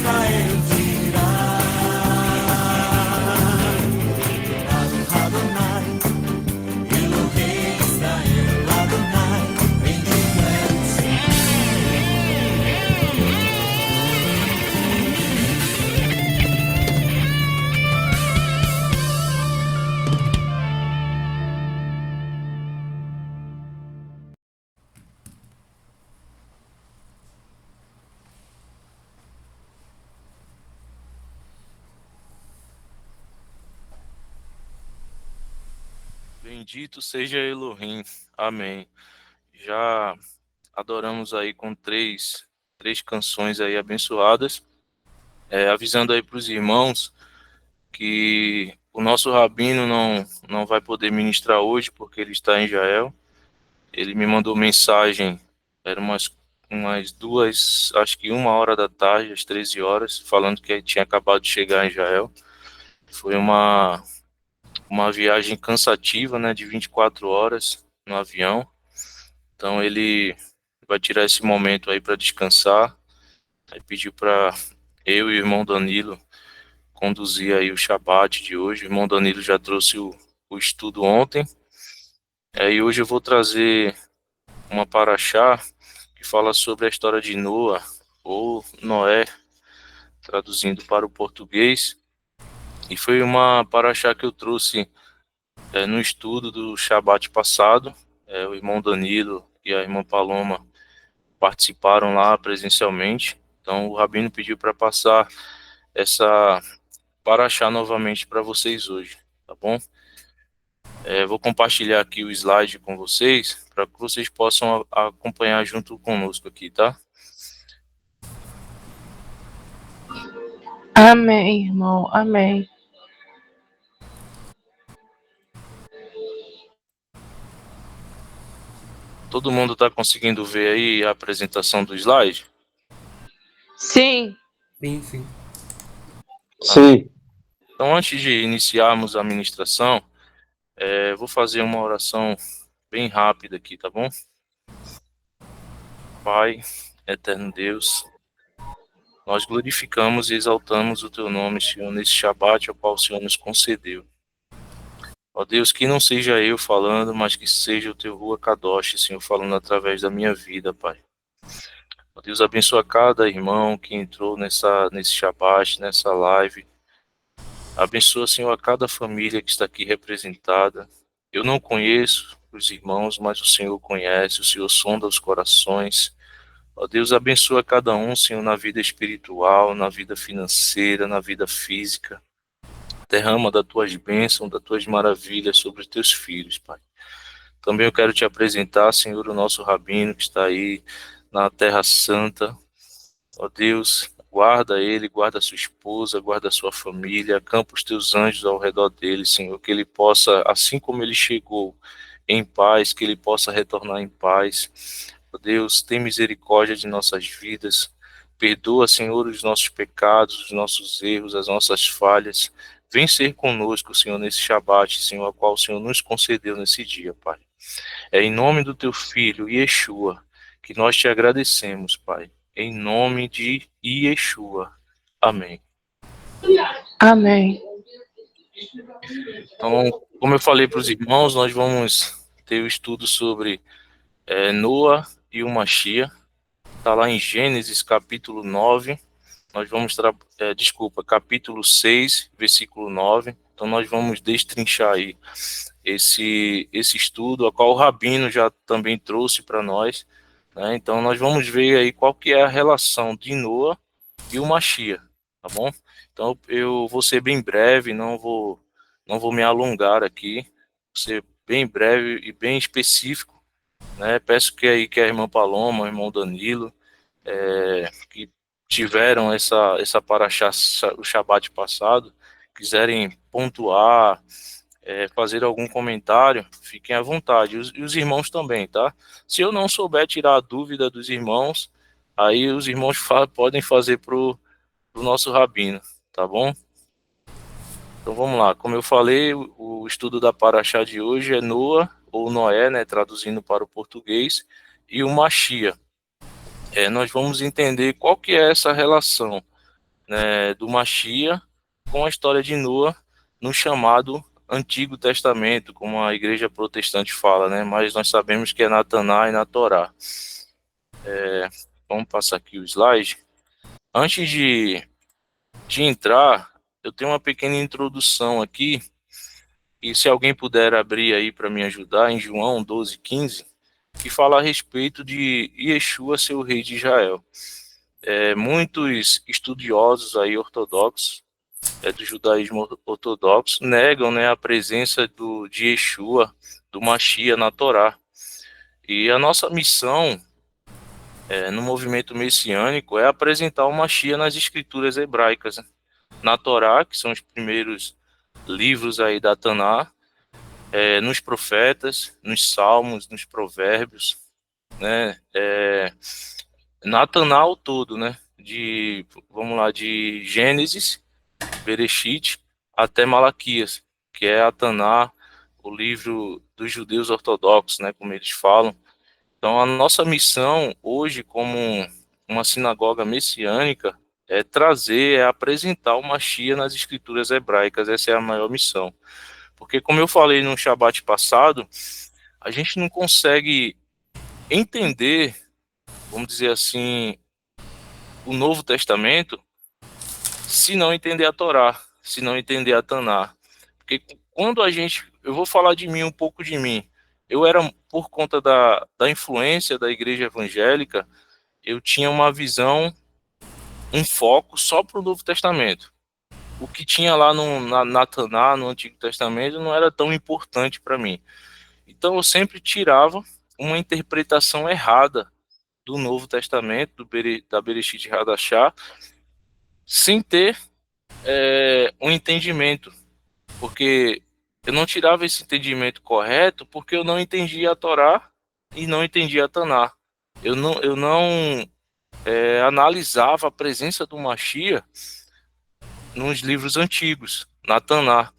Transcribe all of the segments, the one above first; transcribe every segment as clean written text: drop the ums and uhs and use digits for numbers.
Israel dirá, Adonai, Elohim Israel, Adonai, bendito é o Bendito seja Elohim. Amém. Já adoramos aí com três canções aí abençoadas, avisando aí para os irmãos que o nosso rabino não vai poder ministrar hoje porque ele está em Israel. Ele me mandou mensagem, era umas duas, acho que 1 hora da tarde, às 13 horas, falando que ele tinha acabado de chegar em Israel. Foi uma viagem cansativa, né, de 24 horas no avião. Então ele vai tirar esse momento aí para descansar. Aí pediu para eu e o irmão Danilo conduzir aí o Shabat de hoje. O irmão Danilo já trouxe o estudo ontem. Aí hoje eu vou trazer uma paraxá que fala sobre a história de Noa, ou Noé, traduzindo para o português. E foi uma paraxá que eu trouxe no estudo do Shabat passado. O irmão Danilo e a irmã Paloma participaram lá presencialmente. Então o Rabino pediu para passar essa paraxá novamente para vocês hoje, tá bom? Vou compartilhar aqui o slide com vocês para que vocês possam acompanhar junto conosco aqui, tá? Amém, irmão. Amém. Todo mundo está conseguindo ver aí a apresentação do slide? Sim. Sim, sim. Amém. Então, antes de iniciarmos a ministração, vou fazer uma oração bem rápida aqui, tá bom? Pai, eterno Deus, nós glorificamos e exaltamos o teu nome, Senhor, nesse Shabat ao qual o Senhor nos concedeu. Ó Deus, que não seja eu falando, mas que seja o teu Rua Kadosh, Senhor, falando através da minha vida, Pai. Ó Deus, abençoa cada irmão que entrou nesse Shabat, nessa live. Abençoa, Senhor, a cada família que está aqui representada. Eu não conheço os irmãos, mas o Senhor conhece, o Senhor sonda os corações. Ó Deus, abençoa cada um, Senhor, na vida espiritual, na vida financeira, na vida física. Derrama das tuas bênçãos, das tuas maravilhas sobre os teus filhos, Pai. Também eu quero te apresentar, Senhor, o nosso rabino que está aí na Terra Santa. Ó Deus, guarda ele, guarda a sua esposa, guarda a sua família, acampa os teus anjos ao redor dele, Senhor, que ele possa, assim como ele chegou em paz, que ele possa retornar em paz. Ó Deus, tem misericórdia de nossas vidas, perdoa, Senhor, os nossos pecados, os nossos erros, as nossas falhas. Vem ser conosco, Senhor, nesse Shabat, Senhor, a qual o Senhor nos concedeu nesse dia, Pai. É em nome do teu Filho, Yeshua, que nós te agradecemos, Pai. Em nome de Yeshua. Amém. Amém. Então, como eu falei para os irmãos, nós vamos ter o estudo sobre Noa e o Mashiach. Está lá em Gênesis, capítulo 9. Nós vamos, capítulo 6, versículo 9. Então, nós vamos destrinchar aí esse estudo, a qual o Rabino já também trouxe para nós, né? Então, nós vamos ver aí qual que é a relação de Noa e o Mashiach, tá bom? Então, eu vou ser bem breve, não vou me alongar aqui, vou ser bem breve e bem específico, né? Peço que a irmã Paloma, o irmão Danilo, que tiveram essa paraxá, o Shabat passado, quiserem pontuar, fazer algum comentário, fiquem à vontade. E os irmãos também, tá? Se eu não souber tirar a dúvida dos irmãos, aí os irmãos podem fazer pro nosso rabino, tá bom? Então vamos lá. Como eu falei, o estudo da paraxá de hoje é Noa, ou Noé, né, traduzindo para o português, e o Mashiach. Nós vamos entender qual que é essa relação né, do Machia com a história de Noa no chamado Antigo Testamento, como a igreja protestante fala, né? Mas nós sabemos que é na Taná e na Torá. Vamos passar aqui o slide. Antes de entrar, eu tenho uma pequena introdução aqui, e se alguém puder abrir aí para me ajudar, em João 12:15, que fala a respeito de Yeshua ser o rei de Israel. Muitos estudiosos aí ortodoxos, do judaísmo ortodoxo, negam, né, a presença de Yeshua, do Machia na Torá. E a nossa missão no movimento messiânico é apresentar o Machia nas escrituras hebraicas, né? Na Torá, que são os primeiros livros aí da Taná, nos profetas, nos salmos, nos provérbios, né? Na Taná ao todo, né? De Gênesis, Bereshit, até Malaquias, que é a Taná, o livro dos judeus ortodoxos, né? Como eles falam. Então, a nossa missão hoje, como uma sinagoga messiânica, é apresentar o Machia nas escrituras hebraicas. Essa é a maior missão. Porque, como eu falei no Shabat passado, a gente não consegue entender, vamos dizer assim, o Novo Testamento se não entender a Torá, se não entender a Taná. Porque quando eu vou falar de mim, um pouco de mim, eu era, por conta da influência da igreja evangélica, eu tinha uma visão, um foco só para o Novo Testamento. O que tinha lá na Taná, no Antigo Testamento, não era tão importante para mim. Então eu sempre tirava uma interpretação errada do Novo Testamento, da Bereshit Hadashah, sem ter um entendimento, porque eu não tirava esse entendimento correto porque eu não entendia a Torá e não entendia a Taná. Eu não analisava a presença do Machia nos livros antigos, na Taná.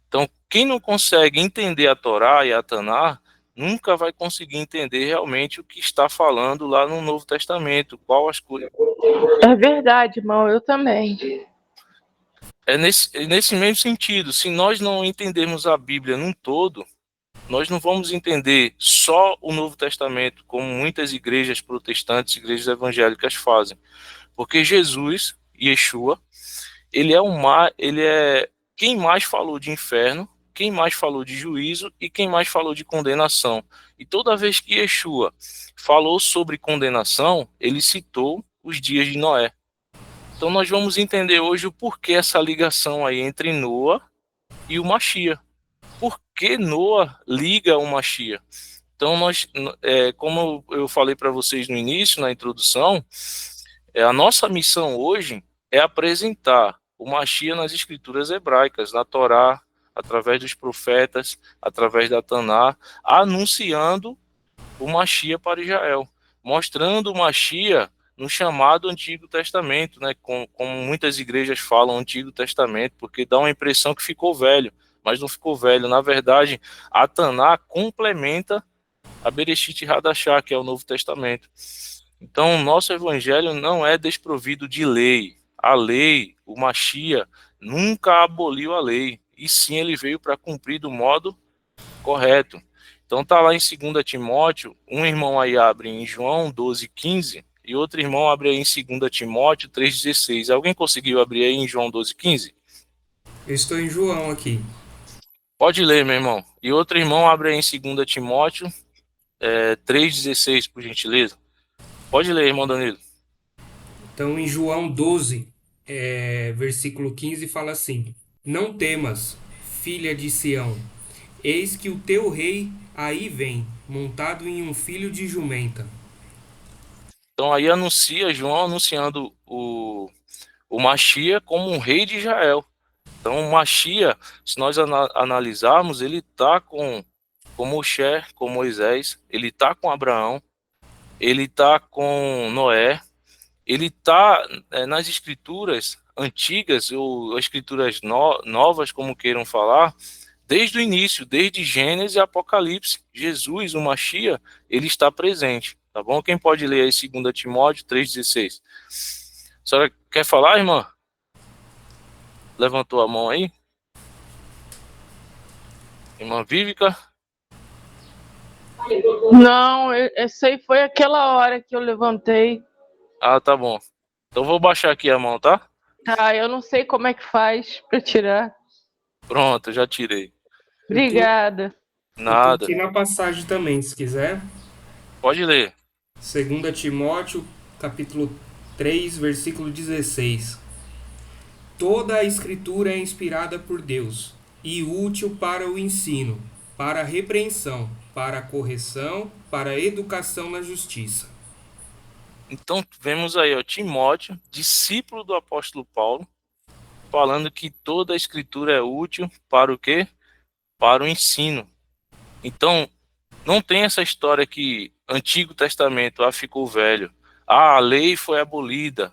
Então, quem não consegue entender a Torá e a Taná, nunca vai conseguir entender realmente o que está falando lá no Novo Testamento, qual as coisas. É verdade, irmão, eu também. Nesse mesmo sentido, se nós não entendermos a Bíblia num todo, nós não vamos entender só o Novo Testamento, como muitas igrejas protestantes, igrejas evangélicas fazem. Porque Jesus, Yeshua, ele é quem mais falou de inferno, quem mais falou de juízo e quem mais falou de condenação. E toda vez que Yeshua falou sobre condenação, ele citou os dias de Noé. Então nós vamos entender hoje o porquê essa ligação aí entre Noa e o Machia. Por que Noa liga o Machia? Então como eu falei para vocês no início, na introdução, a nossa missão hoje é apresentar o Machia nas escrituras hebraicas, na Torá, através dos profetas, através da Taná, anunciando o Machia para Israel, mostrando o Machia no chamado Antigo Testamento, né? Como muitas igrejas falam Antigo Testamento, porque dá uma impressão que ficou velho, mas não ficou velho. Na verdade, a Taná complementa a Bereshit Hadashah, que é o Novo Testamento. Então, o nosso evangelho não é desprovido de lei. A lei, o Machia, nunca aboliu a lei, e sim ele veio para cumprir do modo correto. Então tá lá em 2 Timóteo, um irmão aí abre em João 12:15 e outro irmão abre aí em 2 Timóteo 3:16. Alguém conseguiu abrir aí em João 12:15? Eu estou em João aqui. Pode ler, meu irmão. E outro irmão abre aí em 2 Timóteo 3:16, por gentileza. Pode ler, irmão Danilo. Então, em João 12, versículo 15, fala assim: Não temas, filha de Sião, eis que o teu rei aí vem, montado em um filho de jumenta. Então aí João anunciando o Machia como um rei de Israel. Então o Machia, se nós analisarmos, ele está com Moshe, com Moisés, ele está com Abraão, ele está com Noé, ele está nas escrituras antigas, ou escrituras novas, como queiram falar, desde o início, desde Gênesis e Apocalipse. Jesus, o Machia, ele está presente, tá bom? Quem pode ler aí 2 Timóteo 3:16? A senhora quer falar, irmã? levantou a mão aí? Irmã Vívica? Não, essa aí foi aquela hora que eu levantei. Ah, tá bom. Então vou baixar aqui a mão, tá? Tá, eu não sei como é que faz para tirar. Pronto, já tirei. Obrigada. Eu tô Nada. aqui na passagem também, se quiser. Pode ler. 2 Timóteo, capítulo 3, versículo 16. Toda a escritura é inspirada por Deus e útil para o ensino, para a repreensão, para a correção, para a educação na justiça. Então vemos aí, ó, Timóteo, discípulo do apóstolo Paulo, falando que toda a escritura é útil para o quê? Para o ensino. Então, não tem essa história que Antigo Testamento ficou velho. A lei foi abolida.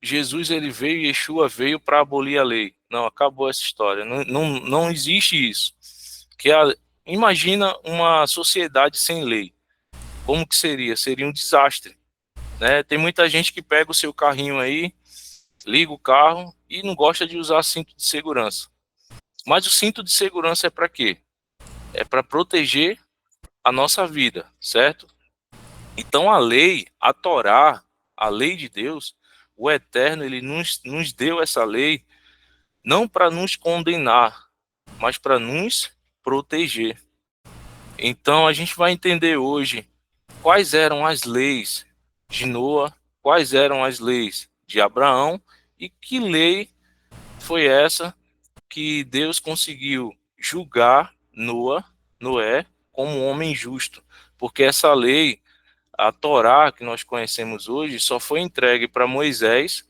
Jesus ele veio, Yeshua veio para abolir a lei. Não, acabou essa história. Não existe isso. Imagina uma sociedade sem lei. Como que seria? Seria um desastre. Né? Tem muita gente que pega o seu carrinho aí, liga o carro e não gosta de usar cinto de segurança. Mas o cinto de segurança é para quê? É para proteger a nossa vida, certo? Então a lei, a Torá, a lei de Deus, o Eterno, ele nos deu essa lei não para nos condenar, mas para nos proteger. Então a gente vai entender hoje quais eram as leis de Noa, quais eram as leis de Abraão e que lei foi essa que Deus conseguiu julgar Noé, como um homem justo. Porque essa lei, a Torá que nós conhecemos hoje, só foi entregue para Moisés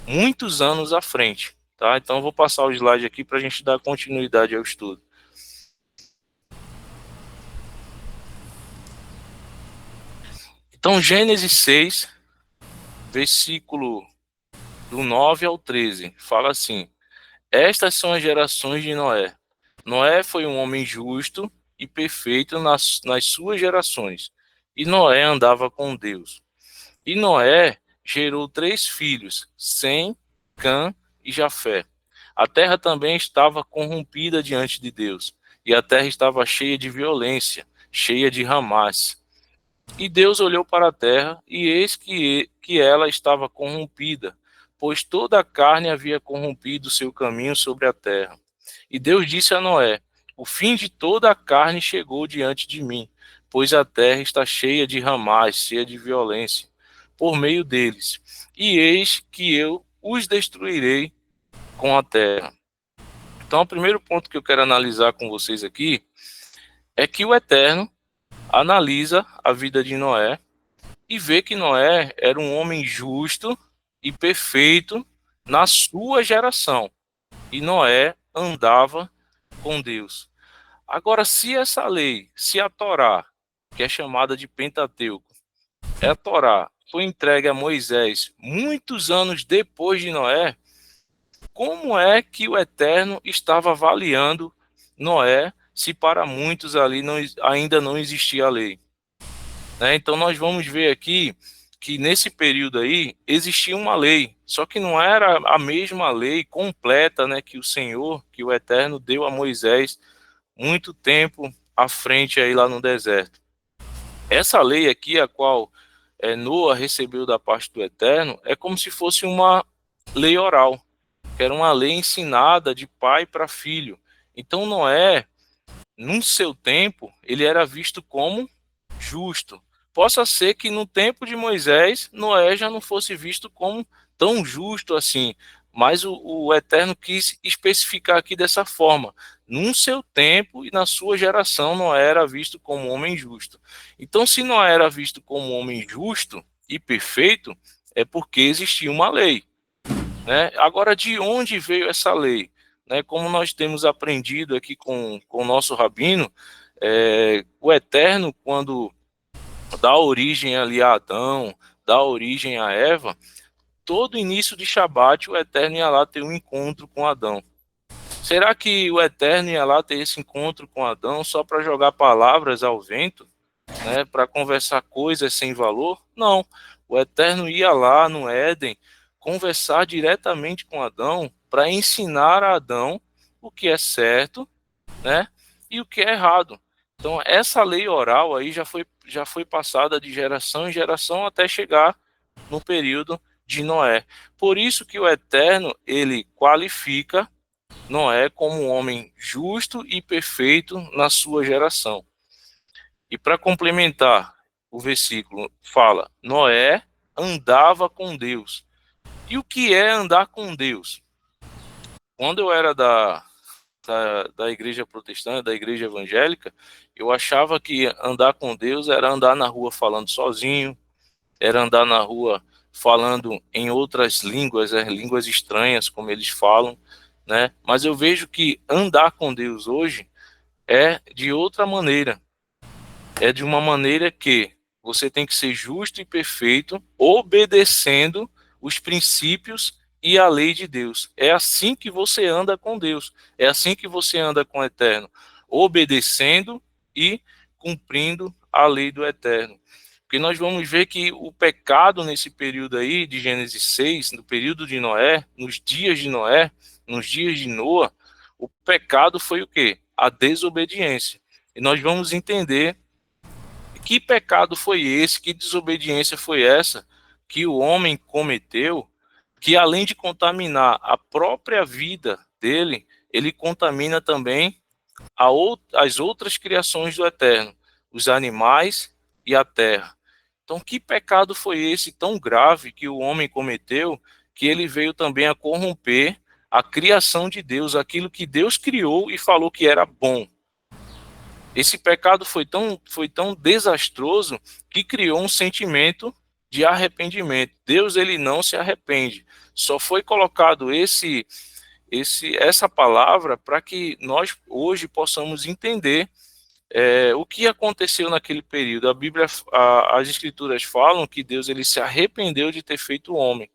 muitos anos à frente. Tá? Então eu vou passar o slide aqui para a gente dar continuidade ao estudo. Então Gênesis 6, versículo do 9 ao 13, fala assim: estas são as gerações de Noé. Noé foi um homem justo e perfeito nas suas gerações. E Noé andava com Deus. E Noé gerou 3 filhos, Sem, Cã e Jafé. A terra também estava corrompida diante de Deus, e a terra estava cheia de violência, cheia de ramás. E Deus olhou para a terra, e eis que ela estava corrompida, pois toda a carne havia corrompido seu caminho sobre a terra. E Deus disse a Noé: o fim de toda a carne chegou diante de mim, pois a terra está cheia de ramais, cheia de violência, por meio deles. E eis que eu os destruirei com a terra. Então, o primeiro ponto que eu quero analisar com vocês aqui é que o Eterno analisa a vida de Noé e vê que Noé era um homem justo e perfeito na sua geração. E Noé andava com Deus. Agora, se essa lei, se a Torá, que é chamada de Pentateuco, a Torá foi entregue a Moisés muitos anos depois de Noé, como é que o Eterno estava avaliando Noé se para muitos ali ainda não existia a lei? Né? Então nós vamos ver aqui que nesse período aí existia uma lei, só que não era a mesma lei completa, né, que o Senhor, que o Eterno deu a Moisés muito tempo à frente aí lá no deserto. Essa lei aqui, a qual Noa recebeu da parte do Eterno, é como se fosse uma lei oral, que era uma lei ensinada de pai para filho. Então Noé, no seu tempo, ele era visto como justo. Possa ser que no tempo de Moisés, Noé já não fosse visto como tão justo assim, mas o Eterno quis especificar aqui dessa forma: no seu tempo e na sua geração, Noé era visto como homem justo. Então, se Noé era visto como homem justo e perfeito, é porque existia uma lei. Né? Agora, de onde veio essa lei? Né? Como nós temos aprendido aqui com o nosso rabino, o Eterno, quando dá origem ali a Adão, dá origem a Eva, todo início de Shabat o Eterno ia lá ter um encontro com Adão. Será que o Eterno ia lá ter esse encontro com Adão só para jogar palavras ao vento, né, para conversar coisas sem valor? Não. O Eterno ia lá no Éden conversar diretamente com Adão para ensinar a Adão o que é certo, né, e o que é errado. Então, essa lei oral aí já foi passada de geração em geração até chegar no período de Noé. Por isso que o Eterno, ele qualifica Noé como um homem justo e perfeito na sua geração. E para complementar, o versículo fala: Noé andava com Deus. E o que é andar com Deus? Quando eu era da igreja protestante, da igreja evangélica, eu achava que andar com Deus era andar na rua falando sozinho, era andar na rua falando em outras línguas, línguas estranhas, como eles falam, né? Mas eu vejo que andar com Deus hoje é de outra maneira. É de uma maneira que você tem que ser justo e perfeito, obedecendo os princípios e a lei de Deus. É assim que você anda com Deus. É assim que você anda com o Eterno, obedecendo e cumprindo a lei do Eterno. Porque nós vamos ver que o pecado nesse período aí, de Gênesis 6, no período de Noé, nos dias de Noé, nos dias de Noa, o pecado foi o quê? A desobediência. E nós vamos entender que pecado foi esse, que desobediência foi essa que o homem cometeu, que além de contaminar a própria vida dele, ele contamina também as outras criações do Eterno, os animais e a terra. Então, que pecado foi esse tão grave que o homem cometeu, que ele veio também a corromper a criação de Deus, aquilo que Deus criou e falou que era bom. Esse pecado foi tão desastroso que criou um sentimento de arrependimento. Deus, ele não se arrepende. Só foi colocado essa palavra para que nós hoje possamos entender o que aconteceu naquele período. A Bíblia, as Escrituras falam que Deus, ele se arrependeu de ter feito o homem.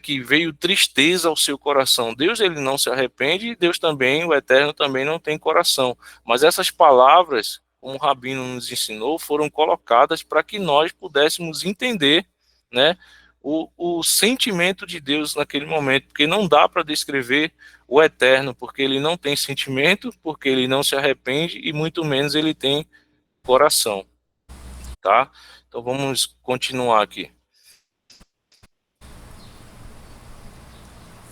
Que veio tristeza ao seu coração. Deus, ele não se arrepende, e Deus também, o Eterno, também não tem coração. Mas essas palavras, como o Rabino nos ensinou, foram colocadas para que nós pudéssemos entender, né, o sentimento de Deus naquele momento, porque não dá para descrever o Eterno, porque ele não tem sentimento, porque ele não se arrepende e muito menos ele tem coração. Tá? Então vamos continuar aqui.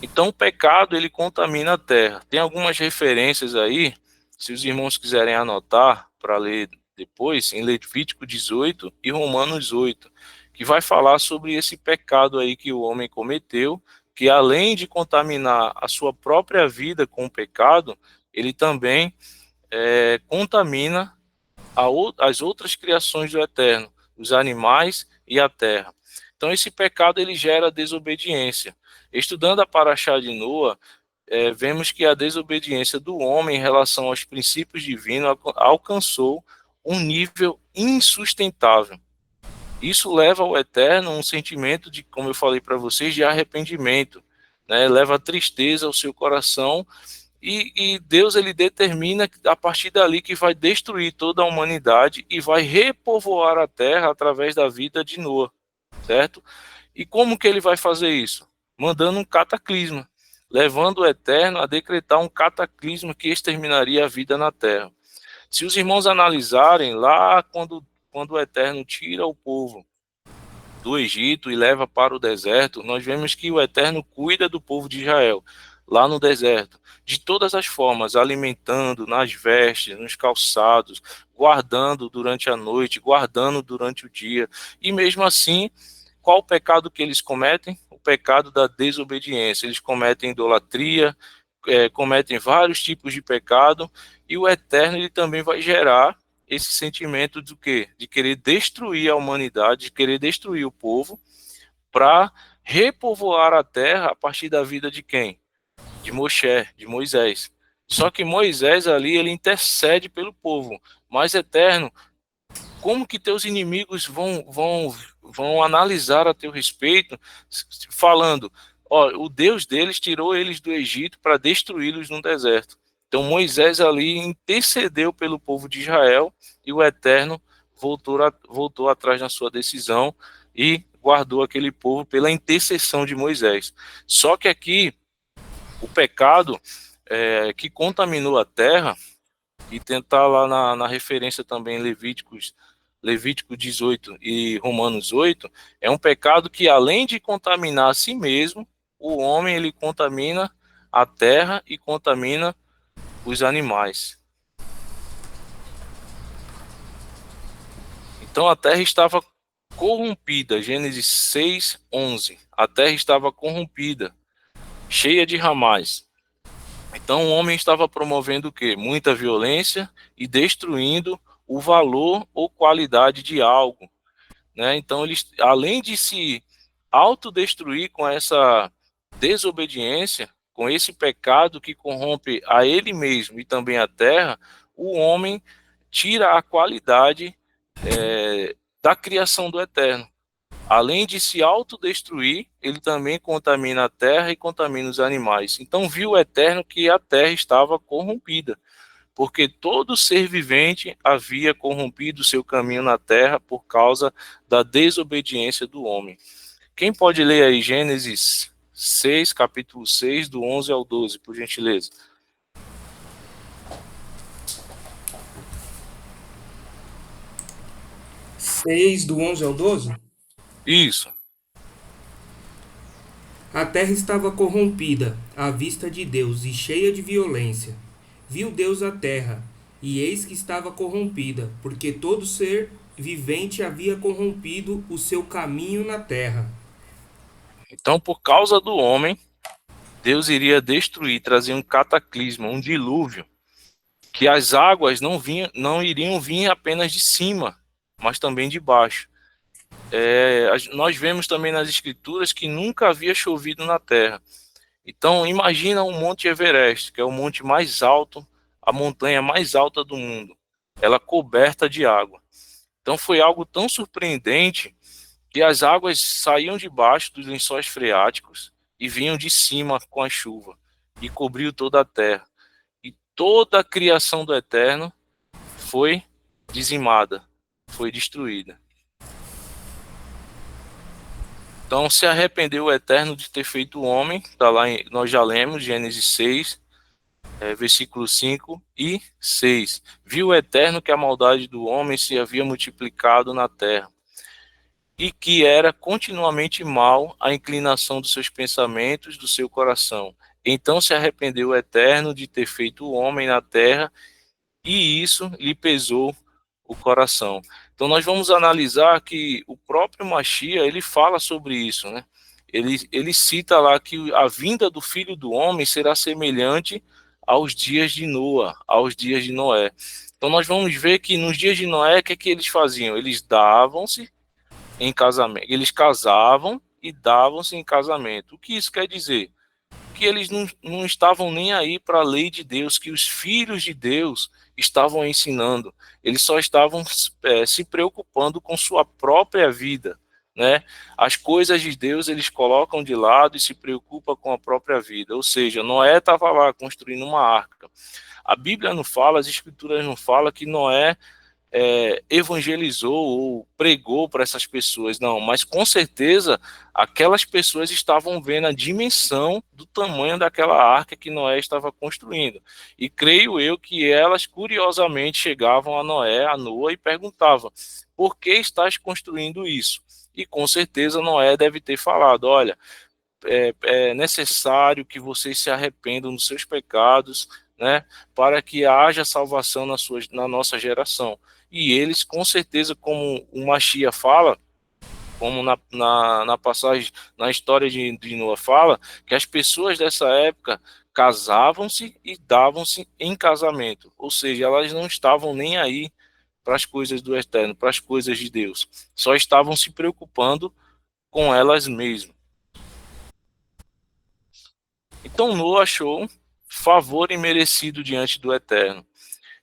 Então o pecado, ele contamina a terra. Tem algumas referências aí, se os irmãos quiserem anotar para ler depois, em Levítico 18 e Romanos 8, que vai falar sobre esse pecado aí que o homem cometeu, que além de contaminar a sua própria vida com o pecado, ele também contamina as outras criações do Eterno, os animais e a terra. Então esse pecado, ele gera desobediência. Estudando a Paraxá de Noa, vemos que a desobediência do homem em relação aos princípios divinos alcançou um nível insustentável. Isso leva ao Eterno um sentimento de, como eu falei para vocês, de arrependimento, né? Leva tristeza ao seu coração e Deus, ele determina a partir dali que vai destruir toda a humanidade e vai repovoar a terra através da vida de Noa, certo? E como que ele vai fazer isso? Mandando um cataclisma, levando o Eterno a decretar um cataclisma que exterminaria a vida na terra. Se os irmãos analisarem lá quando o Eterno tira o povo do Egito e leva para o deserto, nós vemos que o Eterno cuida do povo de Israel, lá no deserto, de todas as formas, alimentando nas vestes, nos calçados, guardando durante a noite, guardando durante o dia, e mesmo assim, qual o pecado que eles cometem? O pecado da desobediência. Eles cometem idolatria, cometem vários tipos de pecado, e o Eterno, ele também vai gerar esse sentimento do quê? De querer destruir a humanidade, de querer destruir o povo, para repovoar a terra a partir da vida de quem? De Moshe, de Moisés. Só que Moisés ali, ele intercede pelo povo, mas Eterno, como que teus inimigos vão analisar a teu respeito, falando, o Deus deles tirou eles do Egito para destruí-los no deserto. Então Moisés ali intercedeu pelo povo de Israel e o Eterno voltou atrás na sua decisão e guardou aquele povo pela intercessão de Moisés. Só que aqui, o pecado que contaminou a terra, e tentar lá na referência também Levítico 18 e Romanos 8, é um pecado que, além de contaminar a si mesmo, o homem ele contamina a terra e contamina os animais. Então a terra estava corrompida, Gênesis 6:11. A terra estava corrompida, cheia de ramais. Então o homem estava promovendo o quê? Muita violência e destruindo o valor ou qualidade de algo, né? Então eles, além de se autodestruir com essa desobediência, com esse pecado que corrompe a ele mesmo e também a terra, o homem tira a qualidade da criação do Eterno. Além de se autodestruir, ele também contamina a terra e contamina os animais. Então viu o Eterno que a terra estava corrompida, porque todo ser vivente havia corrompido seu caminho na terra por causa da desobediência do homem. Quem pode ler aí Gênesis 6, capítulo 6, do 11 ao 12, por gentileza? Seis do 11 ao 12. Isso. A terra estava corrompida à vista de Deus e cheia de violência. Viu Deus a terra, e eis que estava corrompida, porque todo ser vivente havia corrompido o seu caminho na terra. Então, por causa do homem, Deus iria destruir, trazer um cataclisma, um dilúvio, que as águas não iriam vir apenas de cima, mas também de baixo. Nós vemos também nas escrituras que nunca havia chovido na terra. Então, imagina o Monte Everest, que é o monte mais alto, a montanha mais alta do mundo, ela coberta de água. Então, foi algo tão surpreendente que as águas saíam de baixo dos lençóis freáticos e vinham de cima com a chuva e cobriu toda a terra. E toda a criação do Eterno foi dizimada, foi destruída. Então se arrependeu o Eterno de ter feito o homem, tá lá nós já lemos, Gênesis 6, versículos 5 e 6. Viu o Eterno que a maldade do homem se havia multiplicado na terra, e que era continuamente mal a inclinação dos seus pensamentos, do seu coração. Então se arrependeu o Eterno de ter feito o homem na terra, e isso lhe pesou o coração. Então nós vamos analisar que o próprio Machia, ele fala sobre isso, né? Ele cita lá que a vinda do Filho do Homem será semelhante aos dias de Noa, aos dias de Noé. Então nós vamos ver que nos dias de Noé, o que é que eles faziam? Eles davam-se em casamento, eles casavam e davam-se em casamento. O que isso quer dizer? Que eles não estavam nem aí para a lei de Deus, que os filhos de Deus estavam ensinando. Eles só estavam se preocupando com sua própria vida, né? As coisas de Deus eles colocam de lado e se preocupam com a própria vida. Ou seja, Noé estava lá construindo uma arca. A Bíblia não fala, as Escrituras não falam que Noé evangelizou ou pregou para essas pessoas, não, mas com certeza aquelas pessoas estavam vendo a dimensão do tamanho daquela arca que Noé estava construindo, e creio eu que elas curiosamente chegavam a Noé, a Noa, e perguntavam: por que estás construindo isso? E com certeza Noé deve ter falado: olha, é necessário que vocês se arrependam dos seus pecados, né, para que haja salvação na nossa geração. E eles, com certeza, como o Machia fala, como na passagem, na história de Noa fala, que as pessoas dessa época casavam-se e davam-se em casamento. Ou seja, elas não estavam nem aí para as coisas do Eterno, para as coisas de Deus. Só estavam se preocupando com elas mesmas. Então Noa achou favor imerecido diante do Eterno.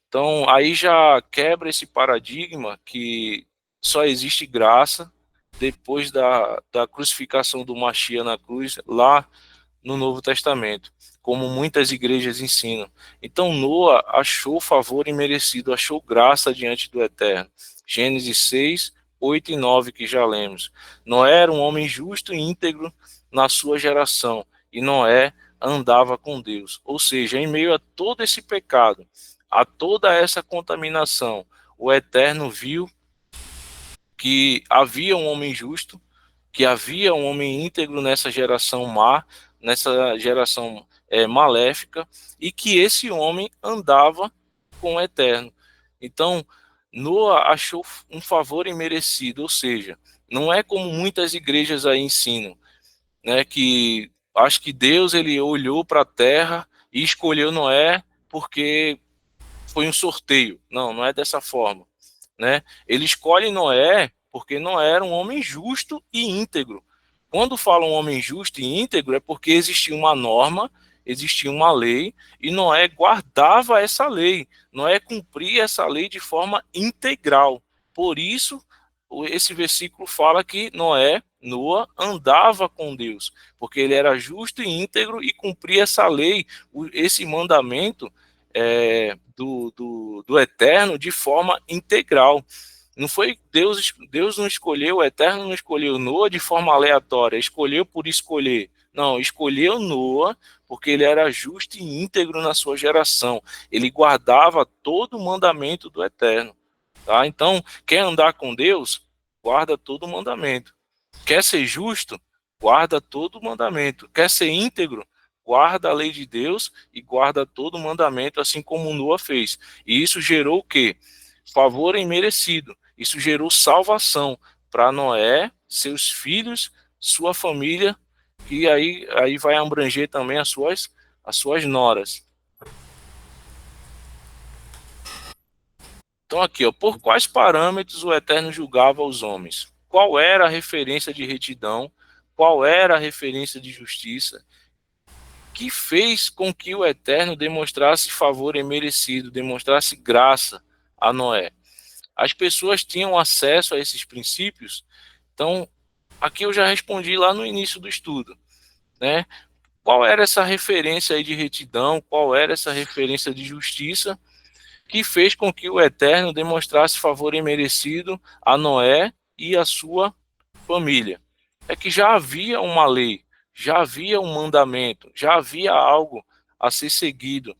Então, aí já quebra esse paradigma que só existe graça depois da crucificação do Machia na cruz, lá no Novo Testamento, como muitas igrejas ensinam. Então, Noa achou favor imerecido, achou graça diante do Eterno. Gênesis 6, 8 e 9 que já lemos. Noé era um homem justo e íntegro na sua geração, e Noé andava com Deus. Ou seja, em meio a todo esse pecado, a toda essa contaminação, o Eterno viu que havia um homem justo, que havia um homem íntegro nessa geração má, nessa geração maléfica, e que esse homem andava com o Eterno. Então, Noa achou um favor imerecido, ou seja, não é como muitas igrejas aí ensinam, né, que acho que Deus ele olhou para a terra e escolheu Noé porque foi um sorteio. Não, não é dessa forma, né? Ele escolhe Noé porque Noé era um homem justo e íntegro. Quando fala um homem justo e íntegro é porque existia uma norma, existia uma lei e Noé guardava essa lei. Noé cumpria essa lei de forma integral. Por isso, esse versículo fala que Noa, andava com Deus, porque ele era justo e íntegro e cumpria essa lei, esse mandamento do Eterno de forma integral. Não foi Deus não escolheu, o Eterno não escolheu Noa de forma aleatória, escolheu por escolher. Não, escolheu Noa porque ele era justo e íntegro na sua geração. Ele guardava todo o mandamento do Eterno. Tá? Então, quer andar com Deus? Guarda todo o mandamento. Quer ser justo? Guarda todo o mandamento. Quer ser íntegro? Guarda a lei de Deus e guarda todo o mandamento, assim como Noa fez. E isso gerou o quê? Favor imerecido. Isso gerou salvação para Noé, seus filhos, sua família, e aí vai abranger também as suas noras. Então aqui, ó, por quais parâmetros o Eterno julgava os homens? Qual era a referência de retidão? Qual era a referência de justiça? Que fez com que o Eterno demonstrasse favor imerecido, demonstrasse graça a Noé? As pessoas tinham acesso a esses princípios? Então, aqui eu já respondi lá no início do estudo, né? Qual era essa referência aí de retidão? Qual era essa referência de justiça que fez com que o Eterno demonstrasse favor imerecido a Noé e a sua família? É que já havia uma lei, já havia um mandamento, já havia algo a ser seguido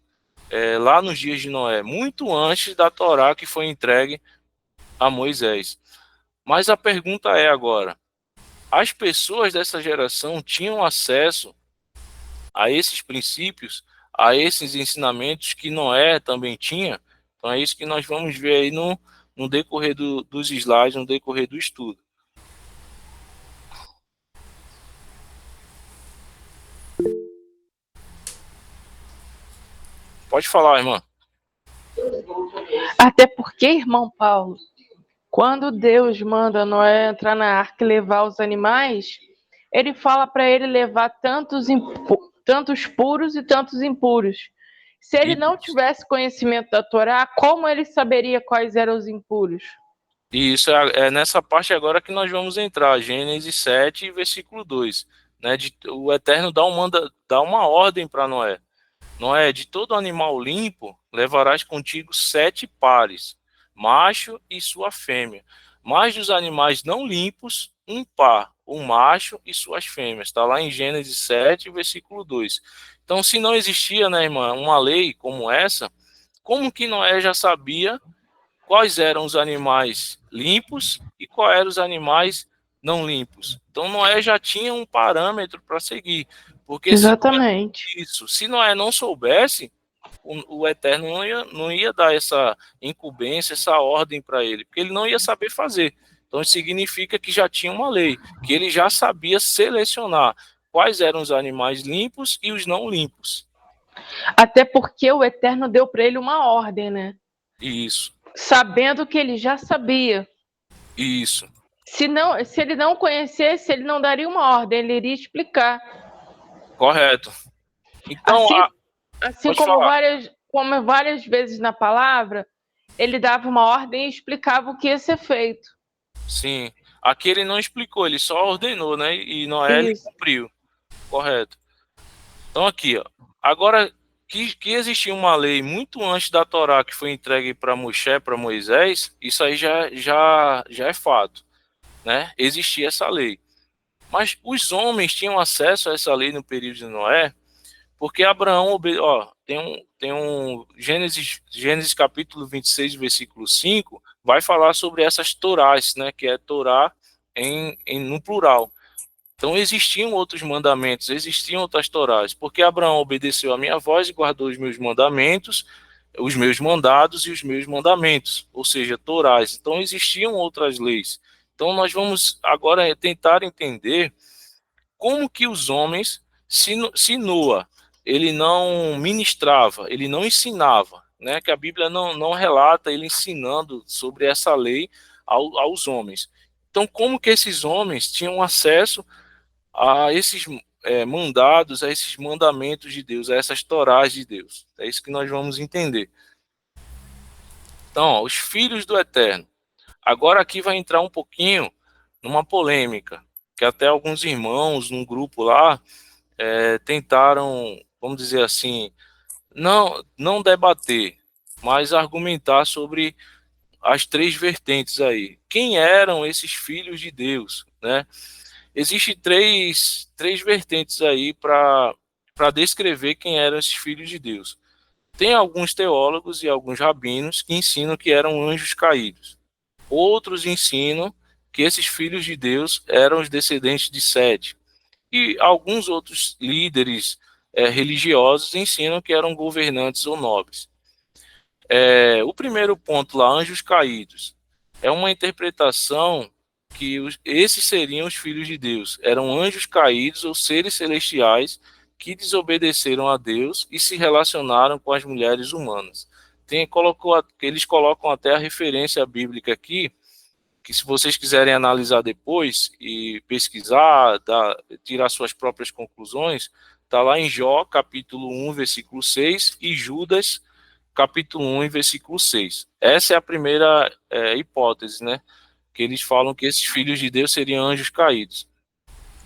lá nos dias de Noé, muito antes da Torá que foi entregue a Moisés. Mas a pergunta é agora, as pessoas dessa geração tinham acesso a esses princípios, a esses ensinamentos que Noé também tinha? Então é isso que nós vamos ver aí no decorrer dos slides, no decorrer do estudo. Pode falar, irmã. Até porque, irmão Paulo, quando Deus manda Noé entrar na arca e levar os animais, ele fala para ele levar tantos puros e tantos impuros. Se ele não tivesse conhecimento da Torá, como ele saberia quais eram os impuros? E isso é nessa parte agora que nós vamos entrar, Gênesis 7, versículo 2. Né, o Eterno dá uma ordem para Noé. Noé, de todo animal limpo, levarás contigo 7 pares, macho e sua fêmea. Mas dos animais não limpos, um par, o macho e suas fêmeas. Está lá em Gênesis 7, versículo 2. Então, se não existia, né, irmã, uma lei como essa, como que Noé já sabia quais eram os animais limpos e quais eram os animais não limpos? Então, Noé já tinha um parâmetro para seguir. Porque Exatamente. se Noé não soubesse, o Eterno não ia dar essa incumbência, essa ordem para ele, porque ele não ia saber fazer. Então, isso significa que já tinha uma lei, que ele já sabia selecionar quais eram os animais limpos e os não limpos. Até porque o Eterno deu para ele uma ordem, né? Isso. Sabendo que ele já sabia. Isso. Se ele não conhecesse, ele não daria uma ordem, ele iria explicar. Correto. Então, assim como várias vezes na palavra, ele dava uma ordem e explicava o que ia ser feito. Sim. Aqui ele não explicou, ele só ordenou, né? E Noé ele cumpriu. Correto. Então aqui, ó. Agora que existia uma lei muito antes da Torá que foi entregue para Moisés, isso aí já é fato. né? Existia essa lei. Mas os homens tinham acesso a essa lei no período de Noé, porque Abraão, tem um Gênesis capítulo 26, versículo 5, vai falar sobre essas torás, né, que é Torá no plural. Então existiam outros mandamentos, existiam outras torás, porque Abraão obedeceu a minha voz e guardou os meus mandamentos, os meus mandados e os meus mandamentos, ou seja, torás. Então existiam outras leis. Então nós vamos agora tentar entender como que os homens, se Noa, ele não ministrava, ele não ensinava, né, que a Bíblia não relata ele ensinando sobre essa lei aos homens. Então, como que esses homens tinham acesso a esses mandados, a esses mandamentos de Deus, a essas torás de Deus? É isso que nós vamos entender. Então, ó, os filhos do Eterno. Agora aqui vai entrar um pouquinho numa polêmica, que até alguns irmãos num grupo lá tentaram, vamos dizer assim, não debater, mas argumentar sobre as três vertentes aí. Quem eram esses filhos de Deus, né? Existem três vertentes aí para descrever quem eram esses filhos de Deus. Tem alguns teólogos e alguns rabinos que ensinam que eram anjos caídos. Outros ensinam que esses filhos de Deus eram os descendentes de Sete. E alguns outros líderes religiosos ensinam que eram governantes ou nobres. O primeiro ponto lá, anjos caídos, é uma interpretação que esses seriam os filhos de Deus. Eram anjos caídos ou seres celestiais que desobedeceram a Deus e se relacionaram com as mulheres humanas. Eles colocam até a referência bíblica aqui, que se vocês quiserem analisar depois e pesquisar, tirar suas próprias conclusões, está lá em Jó, capítulo 1, versículo 6, e Judas, capítulo 1, versículo 6. Essa é a primeira hipótese, né? Que eles falam que esses filhos de Deus seriam anjos caídos.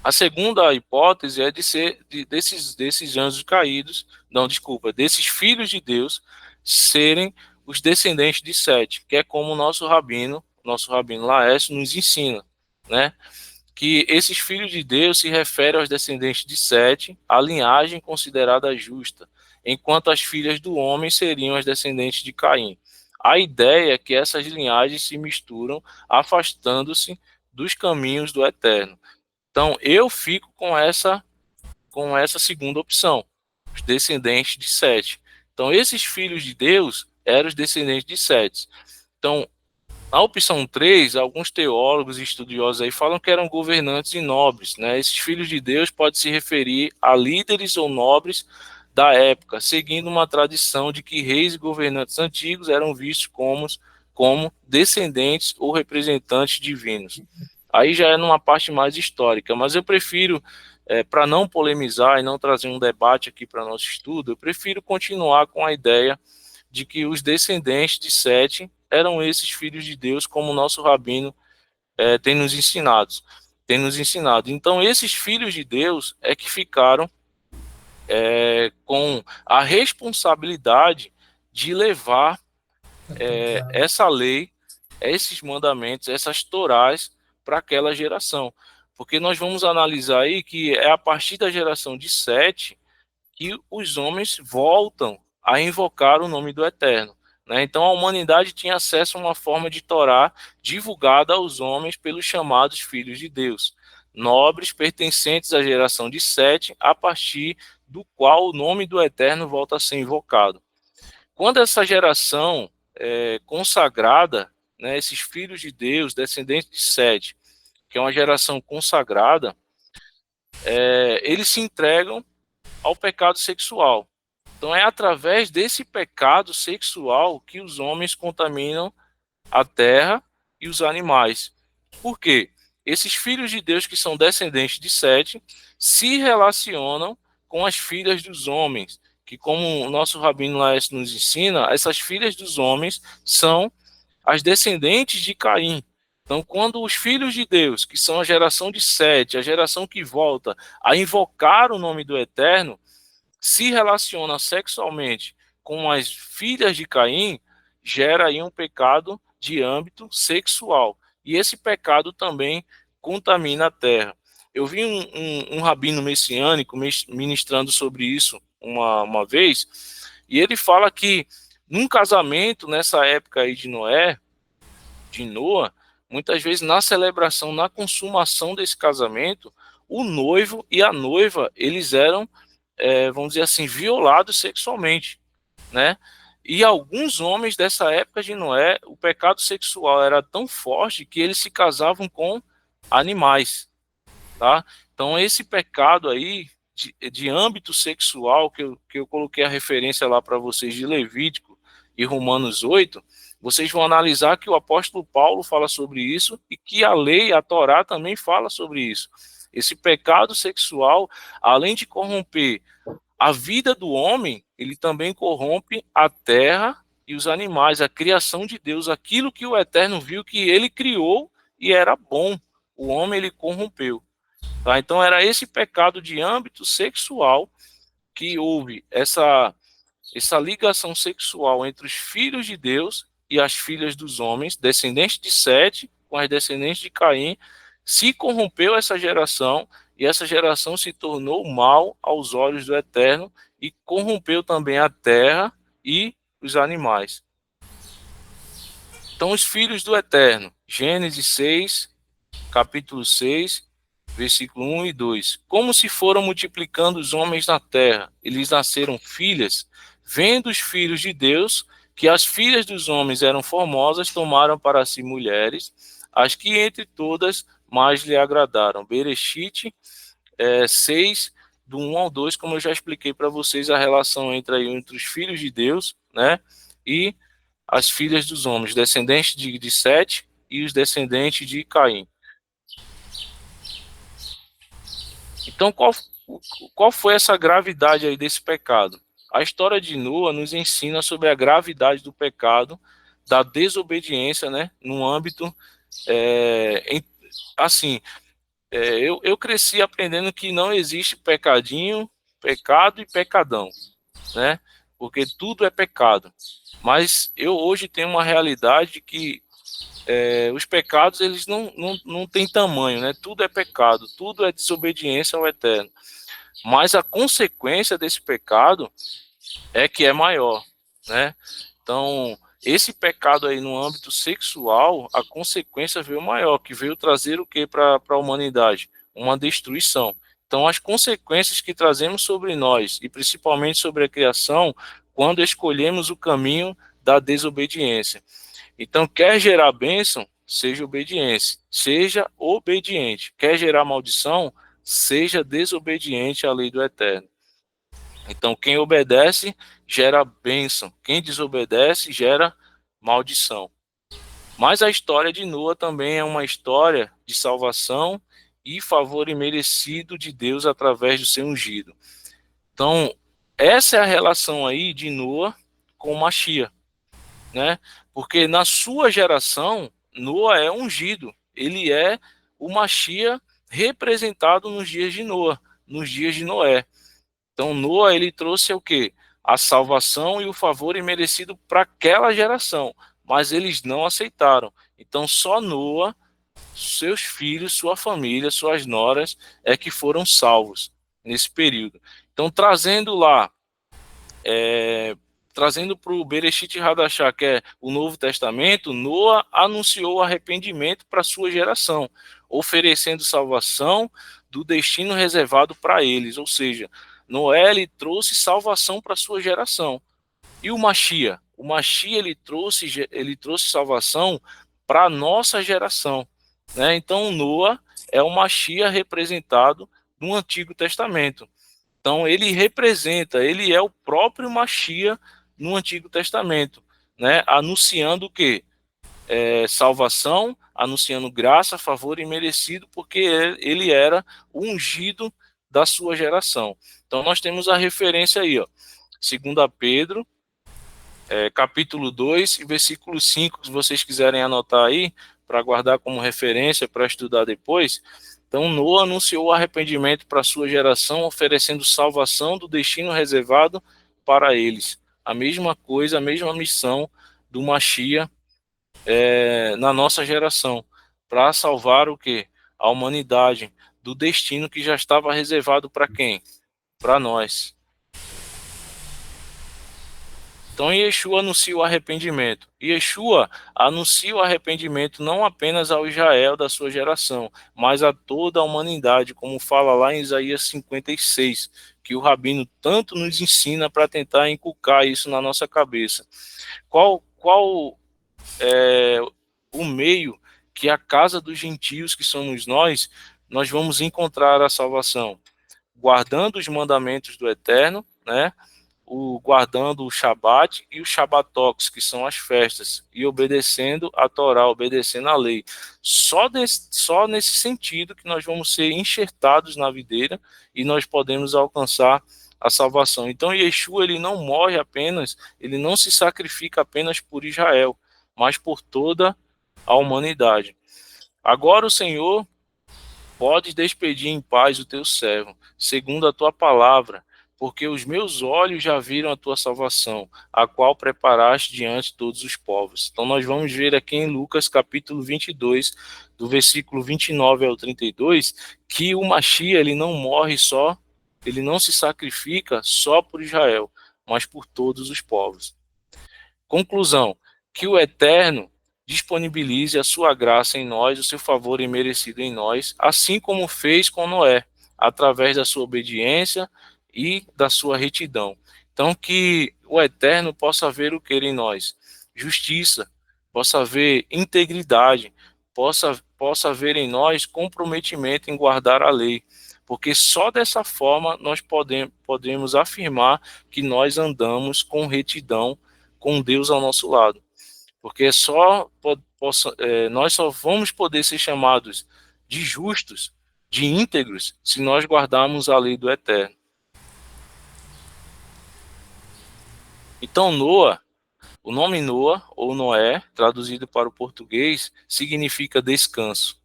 A segunda hipótese é desses anjos caídos, desses filhos de Deus serem os descendentes de Sete, que é como o nosso rabino Laércio nos ensina, né? Que esses filhos de Deus se referem aos descendentes de Sete, a linhagem considerada justa, enquanto as filhas do homem seriam as descendentes de Caim. A ideia é que essas linhagens se misturam, afastando-se dos caminhos do Eterno. Então, eu fico com essa segunda opção, os descendentes de Sete. Então, esses filhos de Deus eram os descendentes de Sete. Então, na opção 3, alguns teólogos e estudiosos aí falam que eram governantes e nobres, né? Esses filhos de Deus podem se referir a líderes ou nobres da época, seguindo uma tradição de que reis e governantes antigos eram vistos como descendentes ou representantes divinos. Aí já é numa parte mais histórica, mas eu prefiro, para não polemizar e não trazer um debate aqui para nosso estudo, eu prefiro continuar com a ideia de que os descendentes de Sete eram esses filhos de Deus, como o nosso rabino tem nos ensinado. Então, esses filhos de Deus é que ficaram com a responsabilidade de levar essa lei, esses mandamentos, essas torás para aquela geração. Porque nós vamos analisar aí que é a partir da geração de Sete que os homens voltam a invocar o nome do Eterno, né? Então a humanidade tinha acesso a uma forma de Torá divulgada aos homens pelos chamados filhos de Deus, nobres pertencentes à geração de Sete, a partir do qual o nome do Eterno volta a ser invocado. Quando essa geração consagrada, né, esses filhos de Deus, descendentes de Sete, que é uma geração consagrada, eles se entregam ao pecado sexual. Então é através desse pecado sexual que os homens contaminam a terra e os animais. Por quê? Esses filhos de Deus que são descendentes de Sete se relacionam com as filhas dos homens, que como o nosso rabino Laércio nos ensina, essas filhas dos homens são as descendentes de Caim. Então, quando os filhos de Deus, que são a geração de Sete, a geração que volta a invocar o nome do Eterno, se relaciona sexualmente com as filhas de Caim, gera aí um pecado de âmbito sexual. e esse pecado também contamina a terra. Eu vi um rabino messiânico ministrando sobre isso uma vez, e ele fala que num casamento, nessa época aí de Noa, muitas vezes na celebração, na consumação desse casamento, o noivo e a noiva, eles eram, vamos dizer assim, violados sexualmente, né? E alguns homens dessa época de Noé, o pecado sexual era tão forte que eles se casavam com animais, tá? Então esse pecado aí de âmbito sexual que eu coloquei a referência lá para vocês de Levítico e Romanos 8, vocês vão analisar que o apóstolo Paulo fala sobre isso e que a lei, a Torá também fala sobre isso. Esse pecado sexual, além de corromper a vida do homem, ele também corrompe a terra e os animais, a criação de Deus, aquilo que o Eterno viu que ele criou e era bom. O homem ele corrompeu. Tá? Então era esse pecado de âmbito sexual que houve essa ligação sexual entre os filhos de Deus e as filhas dos homens, descendentes de Sete com as descendentes de Caim, se corrompeu essa geração e essa geração se tornou mal aos olhos do Eterno e corrompeu também a terra e os animais. Então os filhos do Eterno, Gênesis 6, capítulo 6, versículo 1 e 2. Como se foram multiplicando os homens na terra, eles nasceram filhas, vendo os filhos de Deus, que as filhas dos homens eram formosas, tomaram para si mulheres, as que entre todas mais lhe agradaram. Bereshit 6, do 1 ao 2, como eu já expliquei para vocês, a relação entre os filhos de Deus, né, e as filhas dos homens, descendentes de Sete e os descendentes de Caim. Então, qual foi essa gravidade aí desse pecado? A história de Noa nos ensina sobre a gravidade do pecado, da desobediência, né, no âmbito, eu cresci aprendendo que não existe pecadinho, pecado e pecadão, né, porque tudo é pecado. Mas eu hoje tenho uma realidade que os pecados eles não têm tamanho, né? Tudo é pecado, tudo é desobediência ao Eterno. Mas a consequência desse pecado é que é maior, né? Então, esse pecado aí no âmbito sexual, a consequência veio maior, que veio trazer o que para a humanidade? Uma destruição. Então, as consequências que trazemos sobre nós, e principalmente sobre a criação, quando escolhemos o caminho da desobediência. Então, quer gerar bênção, seja obediente. Quer gerar maldição, seja desobediente à lei do Eterno. Então, quem obedece, gera bênção. Quem desobedece, gera maldição. Mas a história de Noa também é uma história de salvação e favor imerecido de Deus através do seu ungido. Então, essa é a relação aí de Noa com Machia, né? Porque na sua geração, Noa é ungido. Ele é o Machia representado nos dias de Noa, nos dias de Noé. Então, Noa, ele trouxe o quê? A salvação e o favor imerecido para aquela geração, mas eles não aceitaram. Então, só Noa, seus filhos, sua família, suas noras, é que foram salvos nesse período. Então, trazendo para o Bereshit Hadashah, que é o Novo Testamento, Noa anunciou o arrependimento para sua geração, oferecendo salvação do destino reservado para eles. Ou seja, Noé ele trouxe salvação para sua geração. E o Machia? O Machia ele trouxe salvação para a nossa geração, né? Então, Noa é o Machia representado no Antigo Testamento. Então, ele é o próprio Machia no Antigo Testamento, né? Anunciando o quê? Salvação, anunciando graça, favor imerecido, porque ele era o ungido da sua geração. Então, nós temos a referência aí, ó, 2 Pedro, capítulo 2, versículo 5, se vocês quiserem anotar aí, para guardar como referência, para estudar depois. Então, Noa anunciou o arrependimento para a sua geração, oferecendo salvação do destino reservado para eles. A mesma coisa, a mesma missão do Machia na nossa geração. para salvar o quê? A humanidade do destino que já estava reservado para quem? Para nós. Então, Yeshua anuncia o arrependimento. Yeshua anuncia o arrependimento não apenas ao Israel da sua geração, mas a toda a humanidade, como fala lá em Isaías 56, que o Rabino tanto nos ensina para tentar inculcar isso na nossa cabeça. Qual é o meio que a casa dos gentios, que somos nós vamos encontrar a salvação? Guardando os mandamentos do Eterno, né? Guardando o Shabat e o Shabatox, que são as festas, e obedecendo a Torá, obedecendo a lei. Só nesse sentido que nós vamos ser enxertados na videira e nós podemos alcançar a salvação. Então, Yeshua, ele não morre apenas, ele não se sacrifica apenas por Israel, mas por toda a humanidade. Agora o Senhor pode despedir em paz o teu servo, segundo a tua palavra, porque os meus olhos já viram a tua salvação, a qual preparaste diante de todos os povos. Então nós vamos ver aqui em Lucas capítulo 22, do versículo 29 ao 32, que o Mashiach, ele não morre só, ele não se sacrifica só por Israel, mas por todos os povos. Conclusão, que o Eterno disponibilize a sua graça em nós, o seu favor imerecido em nós, assim como fez com Noé, através da sua obediência e da sua retidão. Então, que o Eterno possa ver o que em nós? Justiça, possa ver integridade, possa ver em nós comprometimento em guardar a lei, porque só dessa forma nós podemos afirmar que nós andamos com retidão, com Deus ao nosso lado. Porque nós só vamos poder ser chamados de justos, de íntegros, se nós guardarmos a lei do Eterno. Então, Noa, o nome Noa, ou Noé, traduzido para o português, significa descanso.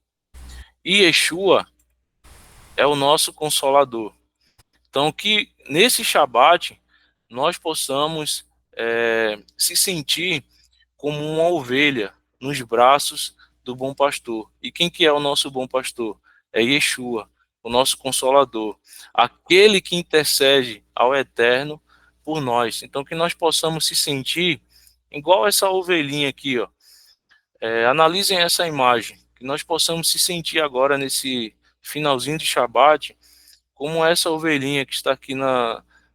E Yeshua é o nosso consolador. Então, que nesse Shabat nós possamos se sentir como uma ovelha nos braços do bom pastor. E quem que é o nosso bom pastor? É Yeshua, o nosso consolador, aquele que intercede ao Eterno por nós. Então, que nós possamos se sentir igual essa ovelhinha aqui, ó. Analisem essa imagem, que nós possamos se sentir agora nesse finalzinho de Shabat, como essa ovelhinha que está aqui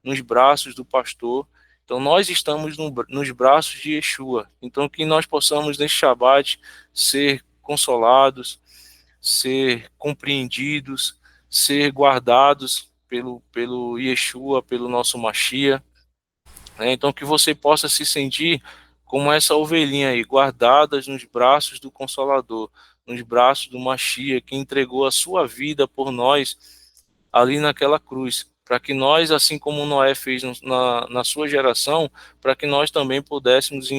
nos braços do pastor. Então, nós estamos nos braços de Yeshua. Então, que nós possamos, neste Shabat, ser consolados, ser compreendidos, ser guardados pelo Yeshua, pelo nosso Mashiach. Então, que você possa se sentir como essa ovelhinha aí, guardadas nos braços do Consolador, nos braços do Mashiach, que entregou a sua vida por nós ali naquela cruz, para que nós, assim como Noé fez na sua geração, para que nós também pudéssemos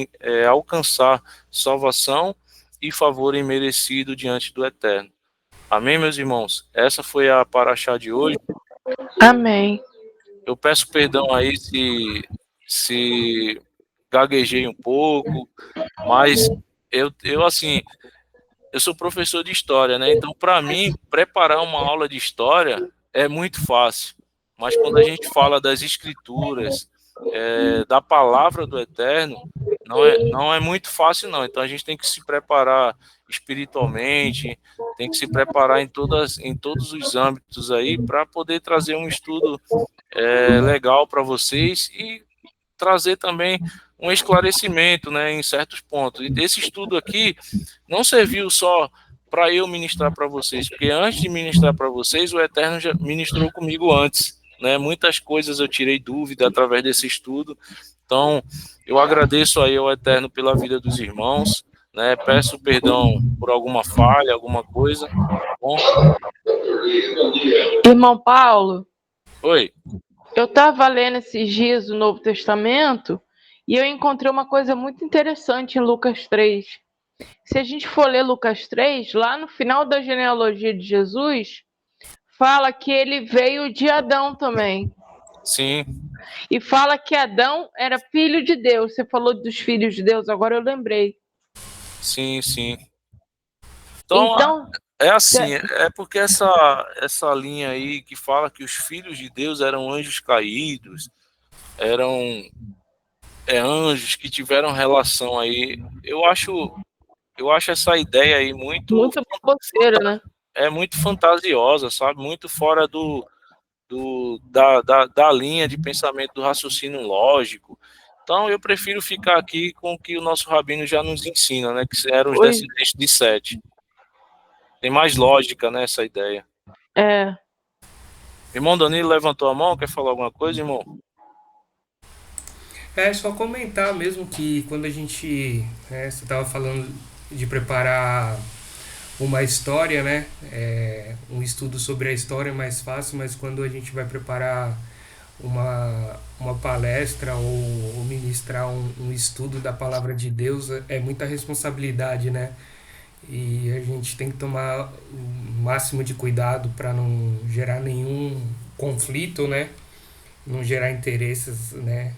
alcançar salvação e favor imerecido diante do Eterno. Amém, meus irmãos? Essa foi a paraxá de hoje. Amém. Eu peço perdão aí se gaguejei um pouco, mas eu assim, eu sou professor de história, né? Então, para mim, preparar uma aula de história é muito fácil. Mas quando a gente fala das escrituras, da palavra do Eterno, não é muito fácil, não. Então, a gente tem que se preparar espiritualmente, tem que se preparar em todos os âmbitos aí, para poder trazer um estudo legal para vocês e trazer também um esclarecimento, né, em certos pontos. E esse estudo aqui não serviu só para eu ministrar para vocês, porque antes de ministrar para vocês, o Eterno já ministrou comigo antes, né? Muitas coisas eu tirei dúvida através desse estudo. Então, eu agradeço aí ao Eterno pela vida dos irmãos, né? Peço perdão por alguma falha, alguma coisa. Bom? Irmão Paulo, Oi. eu estava lendo esses dias o Novo Testamento e eu encontrei uma coisa muito interessante em Lucas 3. Se a gente for ler Lucas 3, lá no final da genealogia de Jesus, fala que ele veio de Adão também. Sim. E fala que Adão era filho de Deus. Você falou dos filhos de Deus, agora eu lembrei. Sim, sim. Então, Então, é assim, é porque essa linha aí que fala que os filhos de Deus eram anjos caídos, eram anjos que tiveram relação aí. Eu acho essa ideia aí muito baboseira, né? muito fantasiosa, sabe? Muito fora da linha de pensamento do raciocínio lógico. Então, eu prefiro ficar aqui com o que o nosso rabino já nos ensina, né? Que eram os Pois descendentes de Sete. Tem mais lógica nessa ideia. é. Irmão Danilo levantou a mão, quer falar alguma coisa, irmão? É só comentar mesmo que quando a gente, você estava falando de preparar uma história, né? Um estudo sobre a história é mais fácil, mas quando a gente vai preparar uma palestra ou ministrar um estudo da palavra de Deus, é muita responsabilidade, né? E a gente tem que tomar o máximo de cuidado para não gerar nenhum conflito, né? Não gerar interesses, né?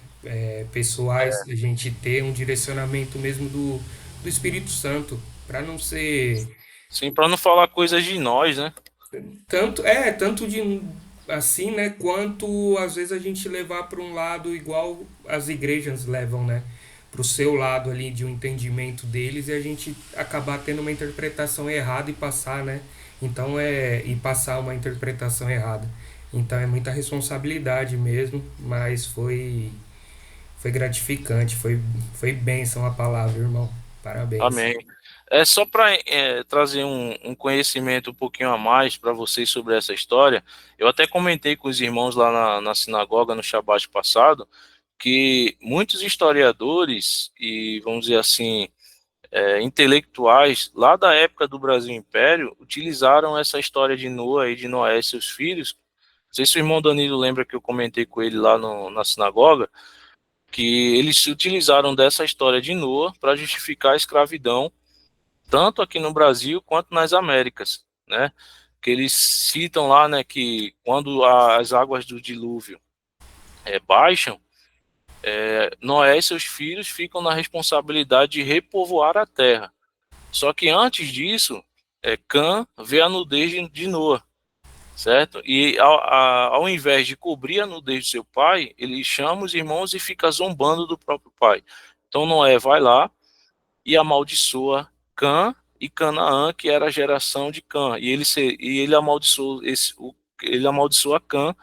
Pessoais, a gente ter um direcionamento mesmo do Espírito Santo, para não ser Sim, para não falar coisas de nós, né? tanto de assim, né, quanto às vezes a gente levar para um lado igual as igrejas levam, né, para o seu lado ali de um entendimento deles e a gente acabar tendo uma interpretação errada e passar, né? Então e passar uma interpretação errada. Então é muita responsabilidade mesmo, mas foi gratificante, foi bênção a palavra, irmão. Parabéns. Amém. É só para trazer um conhecimento um pouquinho a mais para vocês sobre essa história. Eu até comentei com os irmãos lá na sinagoga no Shabat passado que muitos historiadores e, vamos dizer assim, intelectuais lá da época do Brasil Império utilizaram essa história de Noa e de Noé e seus filhos. Não sei se o irmão Danilo lembra que eu comentei com ele lá na sinagoga, que eles utilizaram dessa história de Noa para justificar a escravidão, tanto aqui no Brasil quanto nas Américas, né? Que eles citam lá, né, que quando as águas do dilúvio baixam, Noé e seus filhos ficam na responsabilidade de repovoar a terra. Só que antes disso, Cã vê a nudez de Noa, certo? E ao invés de cobrir a nudez do seu pai, ele chama os irmãos e fica zombando do próprio pai. Então Noé vai lá e amaldiçoa Cã e Canaã, que era a geração de Cã. Ele amaldiçoa Cã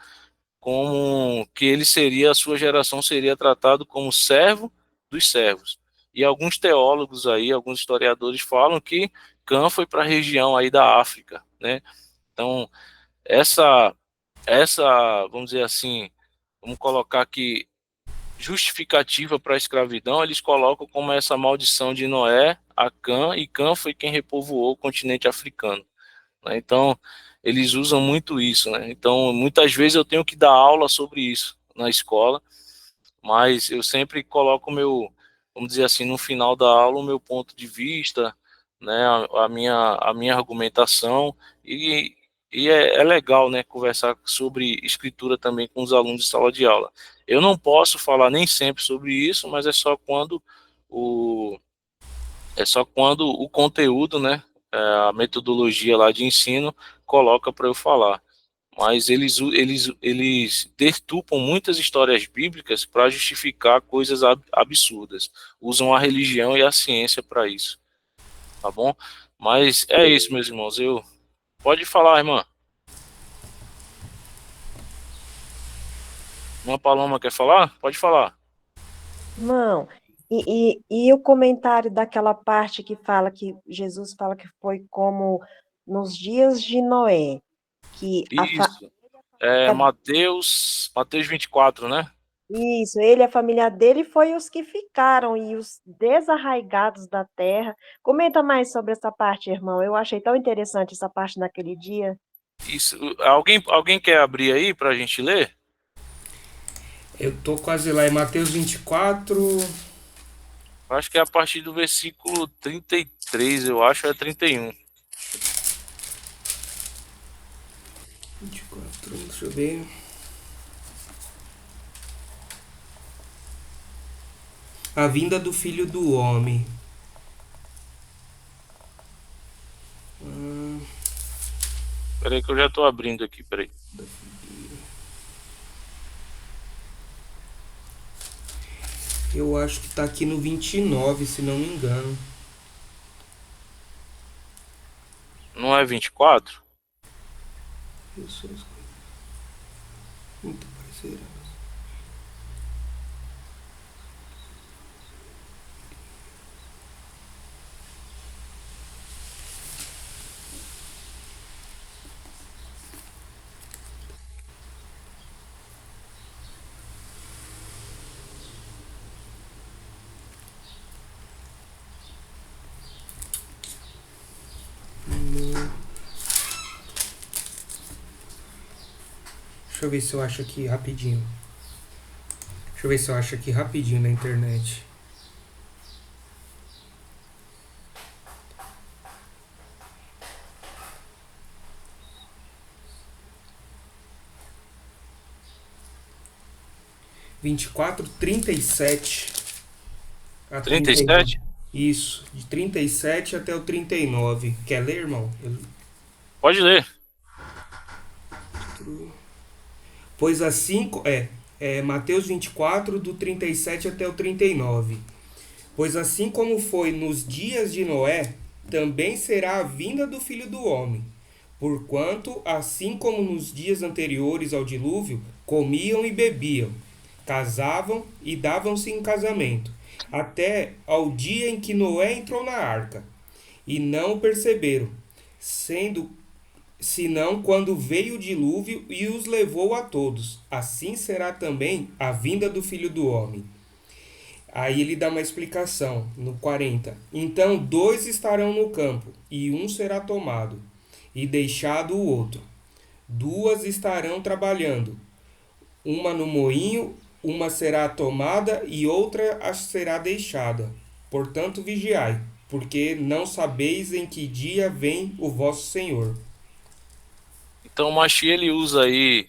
como que ele seria, a sua geração seria tratado como servo dos servos. E alguns teólogos aí, alguns historiadores falam que Cã foi para a região aí da África, né? Então, essa vamos dizer assim, vamos colocar aqui justificativa para a escravidão, eles colocam como essa maldição de Noé a Cã, e Cã foi quem repovoou o continente africano, né? Então, eles usam muito isso, né? Então, muitas vezes eu tenho que dar aula sobre isso na escola, mas eu sempre coloco vamos dizer assim, no final da aula, o meu ponto de vista, né, a minha argumentação, e é legal, né, conversar sobre escritura também com os alunos de sala de aula. Eu não posso falar nem sempre sobre isso, mas o, é só quando o conteúdo, né, a metodologia lá de ensino coloca para eu falar. Mas eles deturpam muitas histórias bíblicas para justificar coisas absurdas. Usam a religião e a ciência para isso, tá bom? Mas é isso, meus irmãos. Pode falar, irmã. Irmã Paloma quer falar? Pode falar. Irmão, e o comentário daquela parte que fala que Jesus fala que foi como nos dias de Noé, que Isso. Mateus 24, né? isso, ele e a família dele foi os que ficaram e os desarraigados da terra. Comenta mais sobre essa parte, irmão. Eu achei tão interessante essa parte naquele dia. Isso. Alguém quer abrir aí para a gente ler? Eu tô quase lá em Mateus 24. Acho que é a partir do versículo 33, eu acho, é 31. 24, deixa eu ver. A vinda do Filho do Homem. Peraí que eu já tô abrindo aqui, peraí. Eu acho que tá aqui no 29, se não me engano. Não é 24? Eu sou as coisas. Muito parecerão. Deixa eu ver se eu acho aqui rapidinho. Deixa eu ver se eu acho aqui rapidinho na internet. Vinte e quatro, 37 a 39. 37? Isso, de 37 até o 39. Quer ler, irmão? Pode ler. Pois assim, Mateus 24, do 37 até o 39. Pois assim como foi nos dias de Noé, também será a vinda do Filho do Homem. Porquanto, assim como nos dias anteriores ao dilúvio, comiam e bebiam, casavam e davam-se em casamento, até ao dia em que Noé entrou na arca. E não o perceberam, sendo senão quando veio o dilúvio e os levou a todos. Assim será também a vinda do Filho do Homem. Aí ele dá uma explicação no 40. Então 2 estarão no campo, e um será tomado, e deixado o outro. 2 estarão trabalhando, uma no moinho, uma será tomada e outra será deixada. Portanto, vigiai, porque não sabeis em que dia vem o vosso Senhor. Então o Machi ele usa aí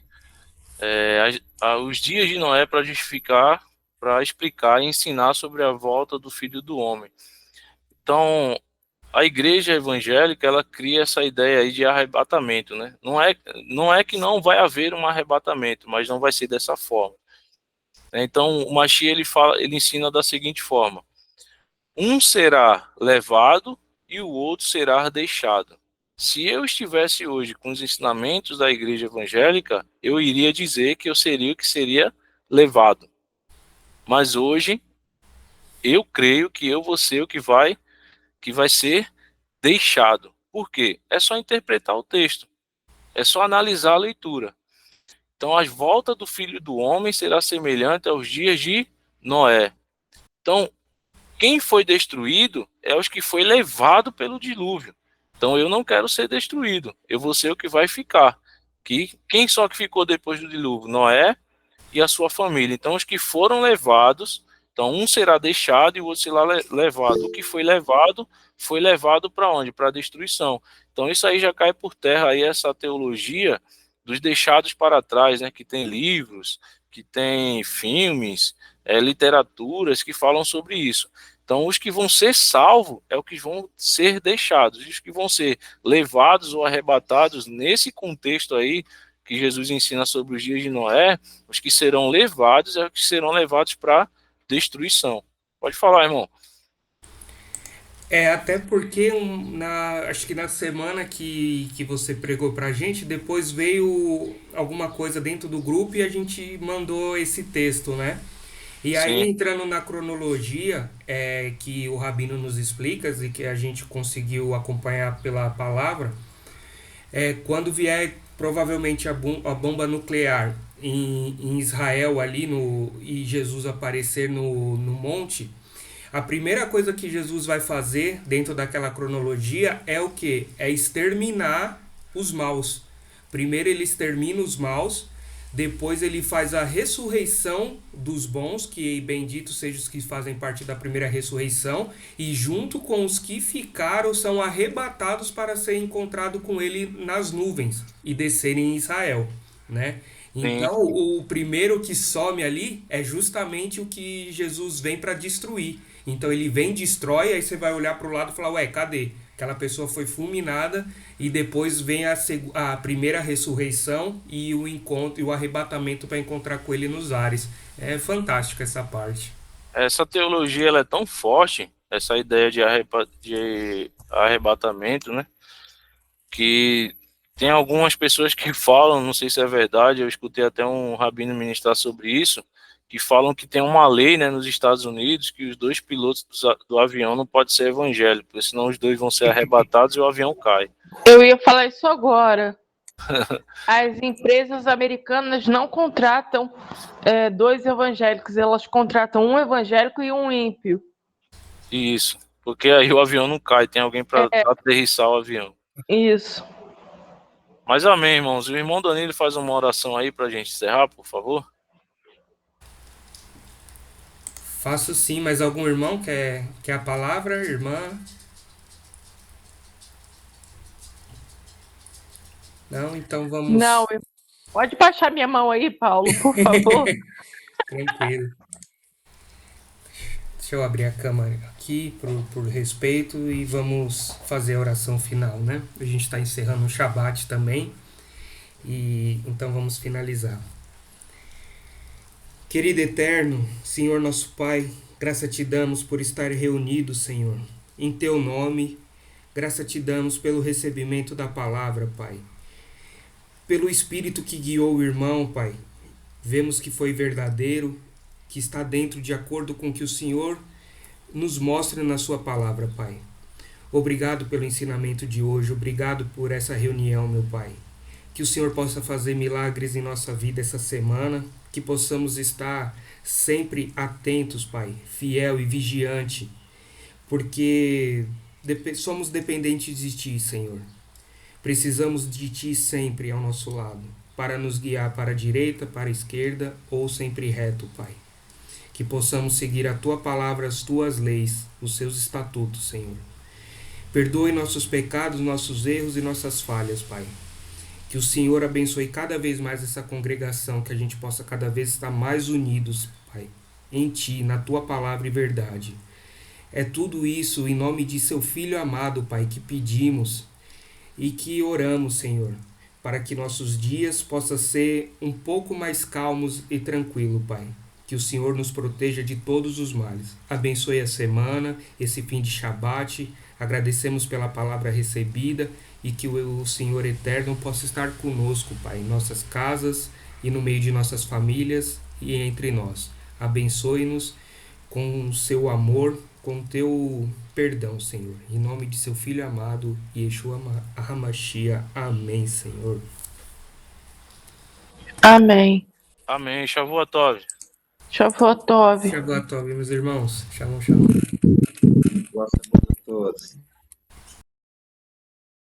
os dias de Noé para justificar, para explicar e ensinar sobre a volta do Filho do Homem. Então a igreja evangélica ela cria essa ideia aí de arrebatamento, né? Não é que não vai haver um arrebatamento, mas não vai ser dessa forma. Então o Machi ele ensina da seguinte forma: um será levado e o outro será deixado. Se eu estivesse hoje com os ensinamentos da igreja evangélica, eu iria dizer que eu seria o que seria levado. Mas hoje, eu creio que eu vou ser o que vai ser deixado. Por quê? É só interpretar o texto. É só analisar a leitura. Então, a volta do Filho do Homem será semelhante aos dias de Noé. Então, quem foi destruído é os que foi levado pelo dilúvio. Então eu não quero ser destruído, eu vou ser o que vai ficar. Quem só que ficou depois do dilúvio? Noé e a sua família. Então os que foram levados, então um será deixado e o outro será levado. O que foi levado para onde? Para a destruição. Então isso aí já cai por terra aí essa teologia dos deixados para trás, né? Que tem livros, que tem filmes, literaturas que falam sobre isso. Então, os que vão ser salvos é o que vão ser deixados. Os que vão ser levados ou arrebatados, nesse contexto aí, que Jesus ensina sobre os dias de Noé, os que serão levados é os que serão levados para destruição. Pode falar, irmão. Até porque acho que na semana que você pregou pra gente, depois veio alguma coisa dentro do grupo e a gente mandou esse texto, né? E aí, Sim. entrando na cronologia que o Rabino nos explica e que a gente conseguiu acompanhar pela palavra, quando vier provavelmente a bomba nuclear em Israel ali e Jesus aparecer no monte, a primeira coisa que Jesus vai fazer dentro daquela cronologia é o quê? É exterminar os maus. Primeiro ele extermina os maus, depois ele faz a ressurreição dos bons, que benditos sejam os que fazem parte da primeira ressurreição, e junto com os que ficaram são arrebatados para ser encontrado com ele nas nuvens e descerem em Israel, né? Então, o primeiro que some ali é justamente o que Jesus vem para destruir. Então ele vem, destrói, aí você vai olhar para o lado e falar, ué, cadê? Aquela pessoa foi fulminada e depois vem a primeira ressurreição e o encontro e o arrebatamento para encontrar com ele nos ares. É fantástica essa parte. Essa teologia ela é tão forte, essa ideia de arrebatamento, né? Que tem algumas pessoas que falam, não sei se é verdade, eu escutei até um rabino ministrar sobre isso, que falam que tem uma lei, né, nos Estados Unidos que os dois pilotos do avião não podem ser evangélicos, porque senão os dois vão ser arrebatados e o avião cai. Eu ia falar isso agora. As empresas americanas não contratam dois evangélicos, elas contratam um evangélico e um ímpio. Isso, porque aí o avião não cai, tem alguém para aterrissar o avião. Isso. Mas amém, irmãos. O irmão Danilo faz uma oração aí para a gente encerrar, por favor. Faço sim, mas algum irmão quer a palavra, irmã? Não? Então vamos... Não, pode baixar minha mão aí, Paulo, por favor. Tranquilo. Deixa eu abrir a câmera aqui por respeito e vamos fazer a oração final, né? A gente está encerrando o Shabat também e então vamos finalizar. Querido Eterno, Senhor nosso Pai, graça te damos por estar reunidos, Senhor, em Teu nome. Graça te damos pelo recebimento da palavra, Pai. Pelo Espírito que guiou o irmão, Pai. Vemos que foi verdadeiro, que está dentro de acordo com o que o Senhor nos mostra na sua palavra, Pai. Obrigado pelo ensinamento de hoje, obrigado por essa reunião, meu Pai. Que o Senhor possa fazer milagres em nossa vida essa semana, que possamos estar sempre atentos, Pai, fiel e vigiante, porque somos dependentes de Ti, Senhor. Precisamos de Ti sempre ao nosso lado, para nos guiar para a direita, para a esquerda ou sempre reto, Pai. Que possamos seguir a Tua palavra, as Tuas leis, os Seus estatutos, Senhor. Perdoe nossos pecados, nossos erros e nossas falhas, Pai. Que o Senhor abençoe cada vez mais essa congregação, que a gente possa cada vez estar mais unidos, Pai, em Ti, na Tua palavra e verdade. É tudo isso em nome de Seu Filho amado, Pai, que pedimos e que oramos, Senhor, para que nossos dias possam ser um pouco mais calmos e tranquilos, Pai. Que o Senhor nos proteja de todos os males. Abençoe a semana, esse fim de Shabat. Agradecemos pela palavra recebida e que o Senhor Eterno possa estar conosco, Pai, em nossas casas e no meio de nossas famílias e entre nós. Abençoe-nos com o seu amor, com o teu perdão, Senhor. Em nome de seu Filho amado, Yeshua HaMashiach. Amém, Senhor. Amém. Amém. Shavua Tov. Shavuot Tov. Shavuot Tov, meus irmãos. Shalom, shalom. Boa semana a todos.